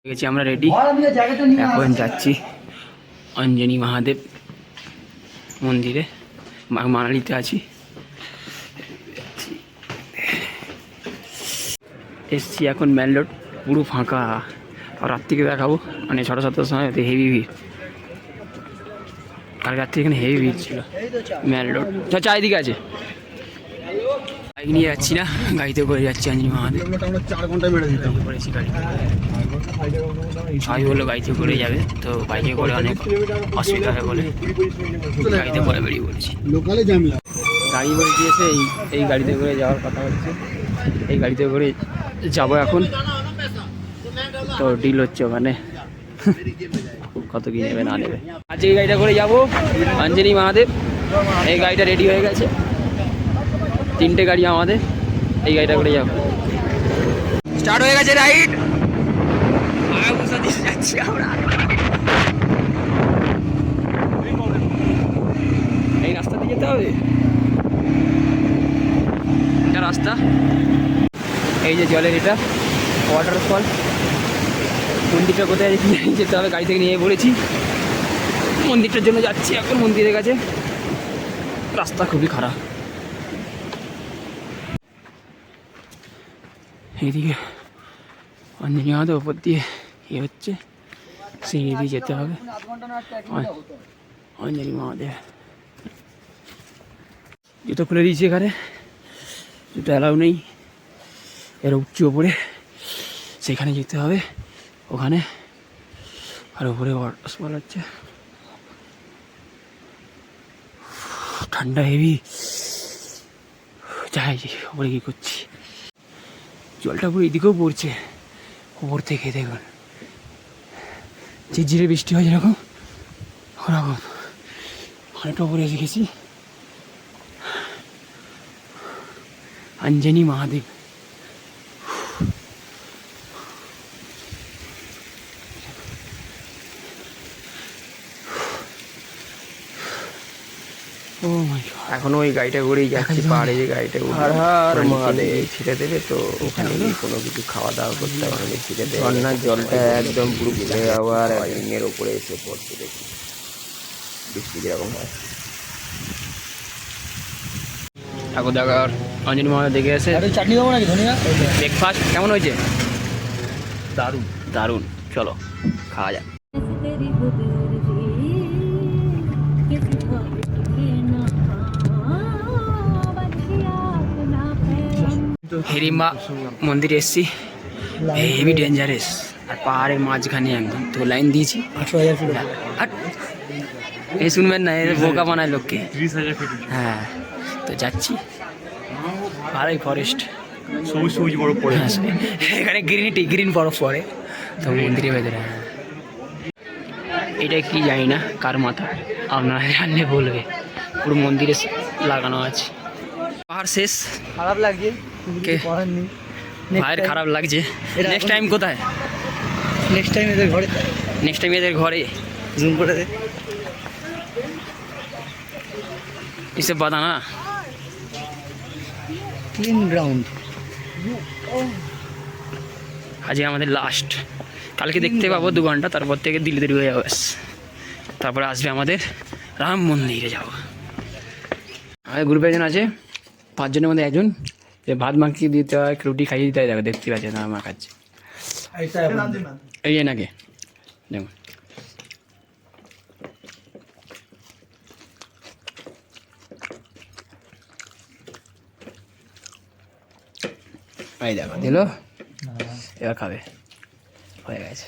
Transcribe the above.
গেছি আমরা রেডি, এখন যাচ্ছি অঞ্জনী মহাদেব মন্দিরে, মানালিতে আছি। এসছি এখন মেন রোড, পুরো ফাঁকা। আর রাত্রিকে দেখাবো, মানে 6:30-7টার সময় হেভি ভিড়। কাল রাত্রি এখানে হেভি ভিড় ছিল মেন রোড। চারিদিকে আছে। বাইক নিয়ে যাচ্ছি না, গাড়িতে করে যাচ্ছি অঞ্জনী মহাদেব। 4 ঘন্টা বেড়ে দিতাম। করেছি গাড়িতে, সবাই বললো গাড়িতে করে যাবে, তো বাইকে করে অনেক অসুবিধা হয় বলে গাড়িতে করে বেরিয়ে পড়েছি। লোকালে ঝামেলা। গাড়ি করে দিয়েছে, এই গাড়িতে করে যাওয়ার কথা হচ্ছে, এই গাড়িতে করে যাবো এখন। তো ডিল হচ্ছে ওখানে, কত কি নেবে না নেবে। আজকে এই গাড়িটা করে যাবো অঞ্জনী মহাদেব। এই গাড়িটা রেডি হয়ে গেছে, 3টে গাড়ি আমাদের, এই গাড়িটা করে যাবো। স্টার্ট হয়ে গেছে রাইড, যাচ্ছি আমরা। এই রাস্তা দিয়ে যেতে হবে, এটা রাস্তা। এই যে জলের এটা ওয়াটারফল, মন্দিরটা কোথায় যেতে হবে, গাড়ি থেকে নিয়ে পড়েছি। মন্দিরটার জন্য যাচ্ছি এখন মন্দিরের কাছে। রাস্তা খুবই খারাপ, এইদিকে অঞ্জনী মহাদেব ওপর দিয়ে এ হচ্ছে, সেই দিয়ে যেতে হবে অঞ্জনী মহাদেব। জুতো খুলে দিয়েছি এখানে, জুতো অ্যালাউ নেই। এর উচ্চ ওপরে, সেখানে যেতে হবে ওখানে। আর ওপরে ওয়াটারফল হচ্ছে, ঠান্ডা হেভি। যাই ওপরে কি করছি, জলটা পুরো এদিকেও পড়ছে ওপর থেকে। দেখুন ঝিরঝিরে বৃষ্টি হয় যেরকম, ওরকম অনেকটা উপরে এসে গেছি। অঞ্জনী মহাদেব, ও মাই গড। এখনো ওই গাড়িটা করেই যাচ্ছি, পাহাড়ে যে গাড়িটা ছিঁড়ে দেবে, তো ওখানে গিয়ে কোনো কিছু খাওয়া দাওয়া করতে হবে। ছিঁড়ে দেবে, ঝর্নার জলটা একদম পুরো ফুলে যাওয়ার রিংয়ের ওপরে এসে পড়ছে। দেখি বৃষ্টি যেরকম হয়। ঠাকুর দেখার অঞ্জনী মহাদেব দেখে এসে চাটনি দেবো নাকি ধনিয়া? ব্রেকফাস্ট কেমন হয়েছে? দারুণ দারুণ, চলো খাওয়া যাক। হেরিমা মন্দিরে এসছি, হেভি ডেঞ্জারাস, আর পাহাড়ের মাঝখানে একদম। তো লাইন দিয়েছি 8,000 ফিট। এই শুনবেন না, এর বোকা বানায় লোককে। হ্যাঁ, তো যাচ্ছি। আর এই ফরেস্ট, সবুজ সবুজ বরফ পড়ে। এখানে গ্রিন বরফ পড়ে তো মন্দিরের ভেতরে। এটা কি জানি না কার মাথা, আপনারা জানলে বলবে। পুরো মন্দিরে লাগানো আছে। পাহাড় শেষ, খারাপ লাগছে, ভাইয়ের খারাপ লাগছে। নেক্সট টাইম কোথায়? নেক্সট টাইম এদের ঘরে। নেক্সট টাইম এদের ঘরে। জুম করে দে। इसे बताना ক্লিন গ্রাউন্ড। আজকে আমাদের লাস্ট, কালকে দেখতে পাবো 2 ঘন্টা, তারপর থেকে দিল্লি দেরি হয়ে যাবে। তারপরে আসবে আমাদের রাম মন্দিরে যাব। আমাদের গ্রুপে একজন আছে, 5 জনের মধ্যে একজন, যে ভাত মাখিয়ে দিতে হয়, রুটি খাইয়ে দিতে হয়। দেখো দেখতে পাচ্ছে না আমার কাছে, এই নাকি দেখুন। এই দেখো দিল, এবার খাবে, হয়ে গেছে।